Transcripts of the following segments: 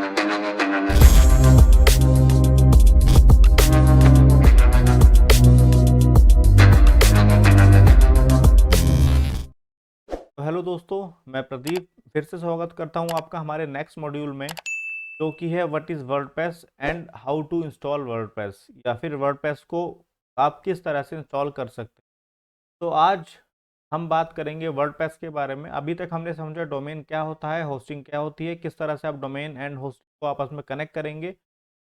तो हेलो दोस्तों, मैं प्रदीप फिर से स्वागत करता हूं आपका हमारे नेक्स्ट मॉड्यूल में, जो कि है what is WordPress and how to install WordPress, या फिर वर्डप्रेस को आप किस तरह से इंस्टॉल कर सकते हैं। तो आज हम बात करेंगे वर्डप्रेस के बारे में। अभी तक हमने समझा डोमेन क्या होता है, होस्टिंग क्या होती है, किस तरह से आप डोमेन एंड होस्टिंग को आपस में कनेक्ट करेंगे।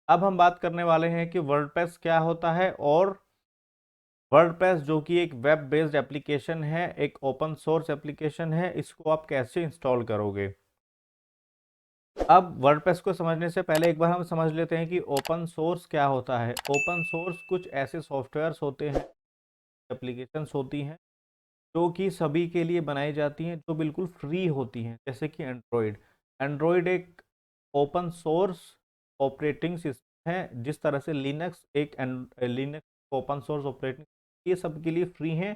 अब हम बात करने वाले हैं कि वर्डप्रेस क्या होता है, और वर्डप्रेस जो कि एक वेब बेस्ड एप्लीकेशन है, एक ओपन सोर्स एप्लीकेशन है, इसको आप कैसे इंस्टॉल करोगे। अब वर्डप्रेस को समझने से पहले एक बार हम समझ लेते हैं कि ओपन सोर्स क्या होता है। ओपन सोर्स कुछ ऐसे सॉफ्टवेयर्स होते हैं, एप्लीकेशंस होती हैं जो कि सभी के लिए बनाई जाती हैं, जो बिल्कुल फ्री होती हैं, जैसे कि एंड्रॉयड। एंड्रॉयड एक ओपन सोर्स ऑपरेटिंग सिस्टम है, जिस तरह से लिनक्स एक लिनक्स ओपन सोर्स ऑपरेटिंग, ये सब के लिए फ्री हैं।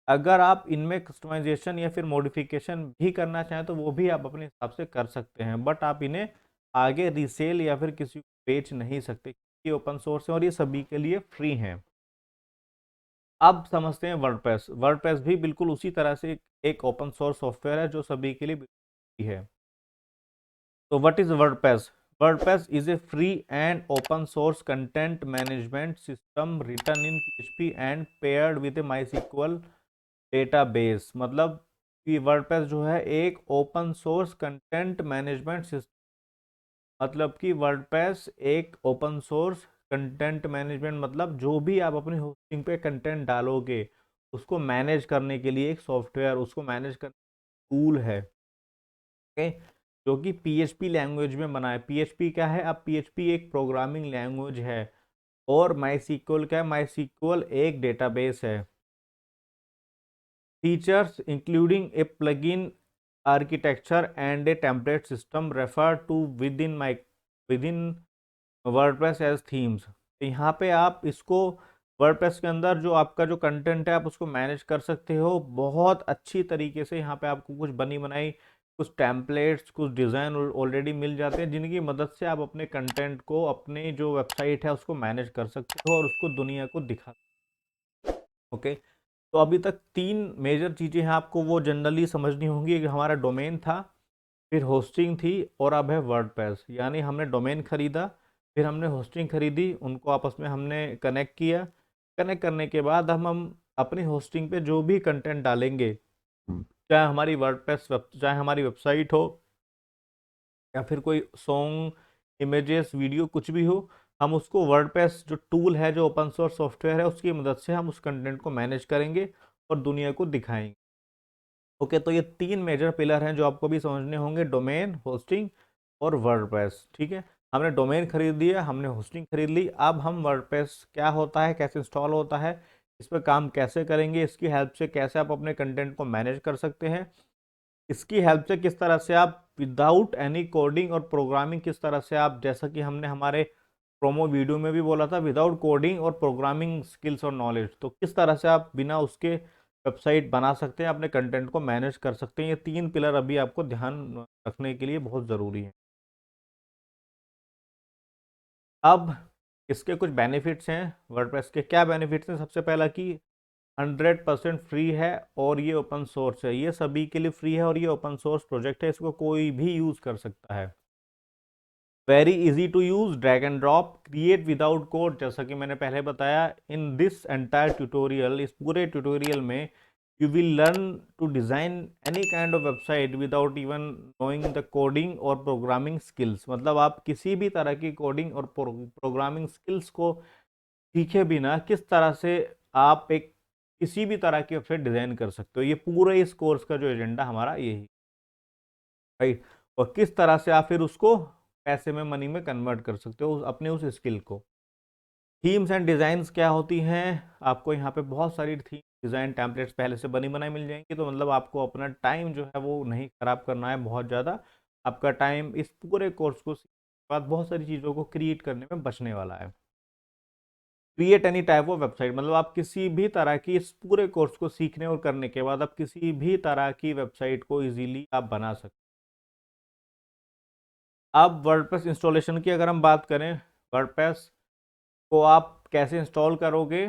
अगर आप इनमें कस्टमाइजेशन या फिर मॉडिफिकेशन भी करना चाहें तो वो भी आप अपने हिसाब से कर सकते हैं, बट आप इन्हें आगे रीसेल या फिर किसी को बेच नहीं सकते, क्योंकि ओपन सोर्स है और ये सभी के लिए फ्री हैं। अब समझते हैं वर्डप्रेस। वर्डप्रेस भी बिल्कुल उसी तरह से एक ओपन सोर्स सॉफ्टवेयर है जो सभी के लिए फ्री है। तो what is WordPress? WordPress is a free and open source content management system written in PHP and paired with a MySQL database. मतलब कि वर्डप्रेस जो है एक open source content management system, मतलब कि वर्डप्रेस एक ओपन सोर्स कंटेंट मैनेजमेंट, मतलब जो भी आप अपनी होस्टिंग पे कंटेंट डालोगे उसको मैनेज करने के लिए एक सॉफ्टवेयर, उसको मैनेज करने टूल है। ओके, जो कि PHP लैंग्वेज में बना है। PHP क्या है? अब PHP एक प्रोग्रामिंग लैंग्वेज है, और माईसीक्वल क्या है? माईसीक्वल एक डेटाबेस है। Features including a plugin architecture and a template system refer to within WordPress as themes। तो यहाँ पे आप इसको वर्डप्रेस के अंदर जो आपका जो कंटेंट है आप उसको मैनेज कर सकते हो बहुत अच्छी तरीके से। यहाँ पे आपको कुछ बनी बनाई कुछ टेम्पलेट्स, कुछ डिज़ाइन ऑलरेडी मिल जाते हैं, जिनकी मदद से आप अपने कंटेंट को, अपने जो वेबसाइट है उसको मैनेज कर सकते हो और उसको दुनिया को दिखा। ओके, तो अभी तक तीन मेजर चीज़ें हैं, आपको वो जनरली समझनी होंगी कि हमारा डोमेन था, फिर होस्टिंग थी, और अब है वर्डप्रेस। यानी हमने डोमेन खरीदा, फिर हमने होस्टिंग खरीदी, उनको आपस में हमने कनेक्ट किया। कनेक्ट करने के बाद हम अपनी होस्टिंग पे जो भी कंटेंट डालेंगे, चाहे हमारी वर्डप्रेस चाहे हमारी वेबसाइट हो या फिर कोई सॉन्ग, इमेजेस, वीडियो, कुछ भी हो, हम उसको वर्डप्रेस जो टूल है, जो ओपन सोर्स सॉफ्टवेयर है, उसकी मदद से हम उस कंटेंट को मैनेज करेंगे और दुनिया को दिखाएंगे। ओके, तो ये तीन मेजर पिलर हैं जो आपको भी समझने होंगे, डोमेन, होस्टिंग और वर्डप्रेस। ठीक है, हमने डोमेन खरीद लिया, हमने होस्टिंग खरीद ली, अब हम वर्डप्रेस क्या होता है, कैसे इंस्टॉल होता है, इस पर काम कैसे करेंगे, इसकी हेल्प से कैसे आप अपने कंटेंट को मैनेज कर सकते हैं, इसकी हेल्प से किस तरह से आप विदाउट एनी कोडिंग और प्रोग्रामिंग, किस तरह से आप, जैसा कि हमने हमारे प्रोमो वीडियो में भी बोला था, विदाउट कोडिंग और प्रोग्रामिंग स्किल्स और नॉलेज, तो किस तरह से आप बिना उसके वेबसाइट बना सकते हैं, अपने कंटेंट को मैनेज कर सकते हैं। ये तीन पिलर अभी आपको ध्यान रखने के लिए बहुत ज़रूरी है। अब इसके कुछ बेनिफिट्स हैं। वर्डप्रेस के क्या बेनिफिट्स हैं? सबसे पहला कि 100% फ्री है और ये ओपन सोर्स है। ये सभी के लिए फ्री है और ये ओपन सोर्स प्रोजेक्ट है, इसको कोई भी यूज़ कर सकता है। Very easy to use, drag and drop, create without code. जैसा कि मैंने पहले बताया, इन दिस एंटायर ट्यूटोरियल, इस पूरे ट्यूटोरियल में you will learn to design any kind of website without even knowing the coding और प्रोग्रामिंग स्किल्स। मतलब आप किसी भी तरह की कोडिंग और प्रोग्रामिंग स्किल्स को सीखे बिना किस तरह से आप एक किसी भी तरह की वेबसाइट डिज़ाइन कर सकते हो। ये पूरे इस कोर्स का जो एजेंडा हमारा यही, राइट। और किस तरह से आप फिर उसको पैसे में, मनी में कन्वर्ट कर सकते हो अपने उस स्किल को। थीम्स एंड डिज़ाइंस क्या होती हैं? आपको यहाँ पे बहुत सारी थीम, डिज़ाइन, टेम्पलेट्स पहले से बनी बनाई मिल जाएंगी, तो मतलब आपको अपना टाइम जो है वो नहीं ख़राब करना है बहुत ज़्यादा। आपका टाइम इस पूरे कोर्स को सीखने के बाद बहुत सारी चीज़ों को क्रिएट करने में बचने वाला है। Create any type of website, मतलब आप किसी भी तरह की, इस पूरे कोर्स को सीखने और करने के बाद आप किसी भी तरह की वेबसाइट को इजीली आप बना सकते अब वर्डप्रेस इंस्टॉलेशन की अगर हम बात करें, वर्डप्रेस को आप कैसे इंस्टॉल करोगे।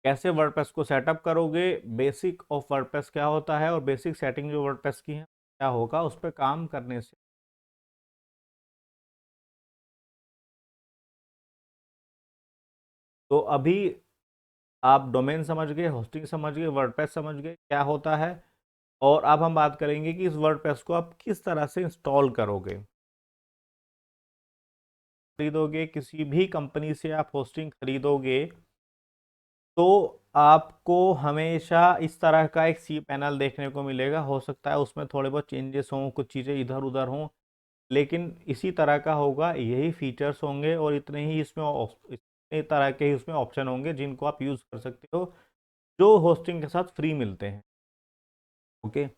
कैसे वर्डप्रेस को सेटअप करोगे, बेसिक ऑफ वर्डप्रेस क्या होता है और बेसिक सेटिंग जो वर्डप्रेस की है क्या होगा, उस पर काम करने से। तो अभी आप डोमेन समझ गए, होस्टिंग समझ गए, वर्डप्रेस समझ गए क्या होता है। और अब हम बात करेंगे कि इस वर्डप्रेस को आप किस तरह से इंस्टॉल करोगे। खरीदोगे किसी भी कंपनी से, आप होस्टिंग खरीदोगे तो आपको हमेशा इस तरह का एक सी पैनल देखने को मिलेगा। हो सकता है उसमें थोड़े बहुत चेंजेस हों, कुछ चीज़ें इधर उधर हों, लेकिन इसी तरह का होगा, यही फीचर्स होंगे और इतने तरह के ही उसमें ऑप्शन होंगे जिनको आप यूज़ कर सकते हो, जो होस्टिंग के साथ फ्री मिलते हैं। ओके।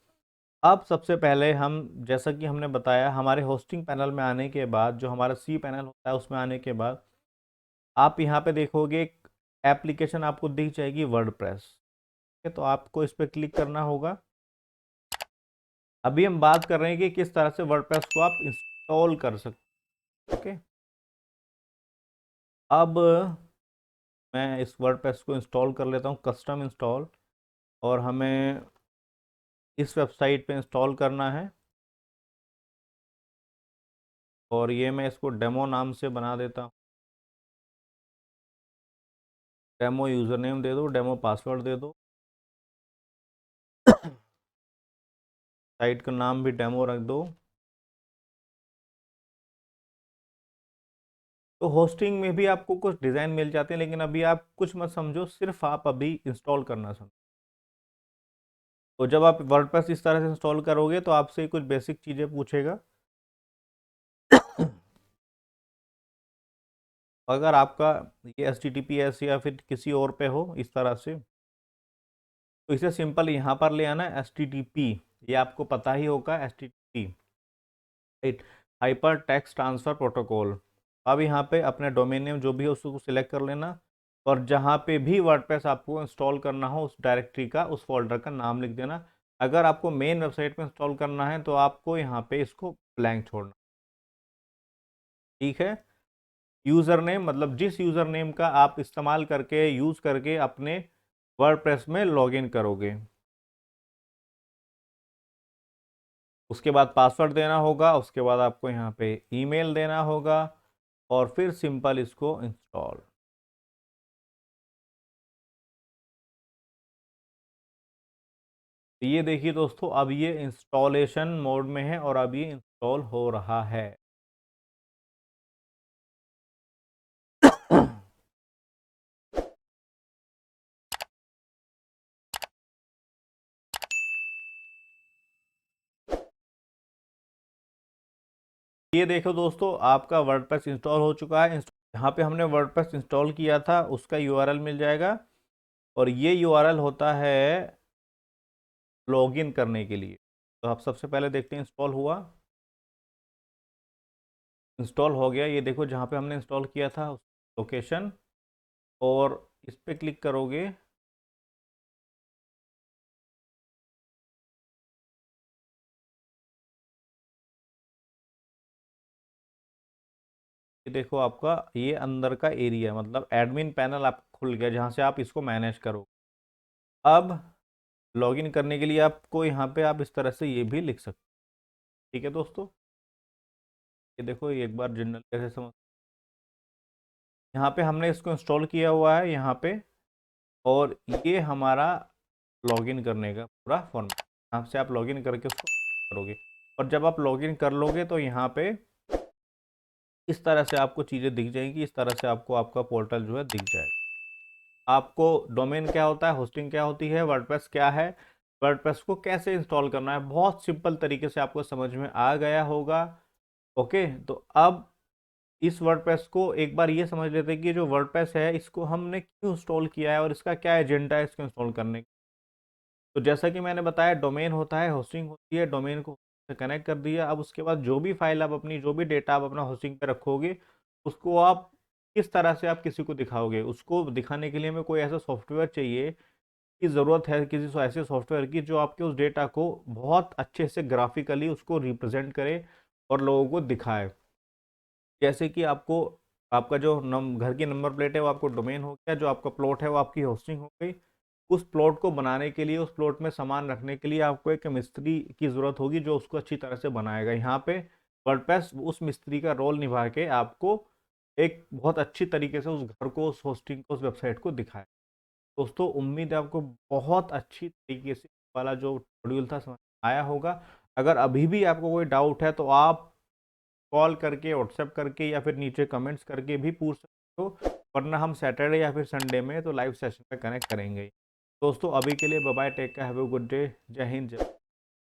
अब सबसे पहले हम, जैसा कि हमने बताया, हमारे होस्टिंग पैनल में आने के बाद, जो हमारा सी पैनल होता है उसमें आने के बाद आप यहाँ पे देखोगे एक एप्लीकेशन आपको दिख जाएगी, वर्डप्रेस। ठीक है, तो आपको इस पर क्लिक करना होगा। अभी हम बात कर रहे हैं कि किस तरह से वर्डप्रेस को आप इंस्टॉल कर सकते। ओके। अब मैं इस वर्डप्रेस को इंस्टॉल कर लेता हूँ, कस्टम इंस्टॉल, और हमें इस वेबसाइट पे इंस्टॉल करना है। और ये मैं इसको डेमो नाम से बना देता हूँ। डेमो यूज़र नेम दे दो, डेमो पासवर्ड दे दो, साइट का नाम भी डेमो रख दो। तो होस्टिंग में भी आपको कुछ डिज़ाइन मिल जाते हैं, लेकिन अभी आप कुछ मत समझो, सिर्फ आप अभी इंस्टॉल करना समझो। तो जब आप वर्डप्रेस इस तरह से इंस्टॉल करोगे तो आपसे कुछ बेसिक चीज़ें पूछेगा। अगर आपका ये HTTPS या फिर किसी और पे हो इस तरह से, तो इसे सिंपल यहाँ पर ले आना है, HTTP। ये आपको पता ही होगा, HTTP, right, hyper text transfer protocol. अब यहाँ पे अपने डोमेन नेम जो भी है उसको सिलेक्ट कर लेना, और जहाँ पे भी वर्डप्रेस आपको इंस्टॉल करना हो उस डायरेक्टरी का, उस फोल्डर का नाम लिख देना। अगर आपको मेन वेबसाइट पे इंस्टॉल करना है तो आपको यहाँ पे इसको ब्लैंक छोड़ना। ठीक है। यूज़र नेम, मतलब जिस यूज़र नेम का आप इस्तेमाल करके, यूज़ करके अपने वर्डप्रेस में लॉगिन करोगे। उसके बाद पासवर्ड देना होगा, उसके बाद आपको यहाँ पे ईमेल देना होगा, और फिर सिंपल इसको इंस्टॉल। ये देखिए दोस्तों, अब ये इंस्टॉलेशन मोड में है और अब ये इंस्टॉल हो रहा है। ये देखो दोस्तों, आपका वर्डप्रेस इंस्टॉल हो चुका है। यहाँ पे हमने वर्डप्रेस इंस्टॉल किया था उसका यूआरएल मिल जाएगा, और ये यूआरएल होता है लॉगिन करने के लिए। तो आप सबसे पहले देखते हैं इंस्टॉल हुआ। इंस्टॉल हो गया, ये देखो जहाँ पे हमने इंस्टॉल किया था उस लोकेशन, और इस पर क्लिक करोगे। ये देखो आपका ये अंदर का एरिया, मतलब एडमिन पैनल आप खुल गया जहाँ से आप इसको मैनेज करो। अब लॉगिन करने के लिए आपको यहाँ पे आप इस तरह से ये भी लिख सकते। ठीक है दोस्तों, ये देखो, ये एक बार जनरल कैसे समझ। यहाँ पे हमने इसको इंस्टॉल किया हुआ है यहाँ पे, और ये हमारा लॉगिन करने का पूरा फॉर्मेट। यहाँ से आप लॉगिन करके उसको करोगे, और जब आप लॉगिन कर लोगे तो यहाँ पे इस तरह से आपको चीज़ें दिख जाएंगी। इस तरह से आपको आपका पोर्टल जो है दिख जाएगा। आपको डोमेन क्या होता है, होस्टिंग क्या होती है, वर्डप्रेस क्या है, वर्डप्रेस को कैसे इंस्टॉल करना है, बहुत सिंपल तरीके से आपको समझ में आ गया होगा। ओके, तो अब इस वर्डप्रेस को एक बार ये समझ लेते हैं कि जो वर्डप्रेस है इसको हमने क्यों इंस्टॉल किया है और इसका क्या एजेंडा है इसको इंस्टॉल करने का। तो जैसा कि मैंने बताया, डोमेन होता है, होस्टिंग होती है, डोमेन को से कनेक्ट कर दिया। अब उसके बाद जो भी फाइल आप अपनी, जो भी डेटा आप अपना होस्टिंग पे रखोगे, उसको आप किस तरह से आप किसी को दिखाओगे? उसको दिखाने के लिए हमें कोई ऐसा सॉफ्टवेयर चाहिए की ज़रूरत है, किसी ऐसे सॉफ्टवेयर की जो आपके उस डेटा को बहुत अच्छे से ग्राफिकली उसको रिप्रेजेंट करे और लोगों को दिखाए। जैसे कि आपको आपका जो घर की नंबर प्लेट है वो आपको डोमेन हो गया, जो आपका प्लॉट है वो आपकी होस्टिंग हो गई। उस प्लॉट को बनाने के लिए, उस प्लॉट में सामान रखने के लिए आपको एक मिस्त्री की ज़रूरत होगी जो उसको अच्छी तरह से बनाएगा। यहाँ पे वर्डप्रेस उस मिस्त्री का रोल निभा के आपको एक बहुत अच्छी तरीके से उस घर को, उस होस्टिंग को, उस वेबसाइट को दिखाए। दोस्तों उम्मीद है आपको बहुत अच्छी तरीके से वाला जो मॉड्यूल था समझ आया होगा। अगर अभी भी आपको कोई डाउट है तो आप कॉल करके, व्हाट्सएप करके या फिर नीचे कमेंट्स करके भी पूछ सकते हो, वरना हम सैटरडे या फिर संडे में तो लाइव सेशन में कनेक्ट करेंगे। दोस्तों अभी के लिए bye bye, take care, have a good day, जय हिंद, जय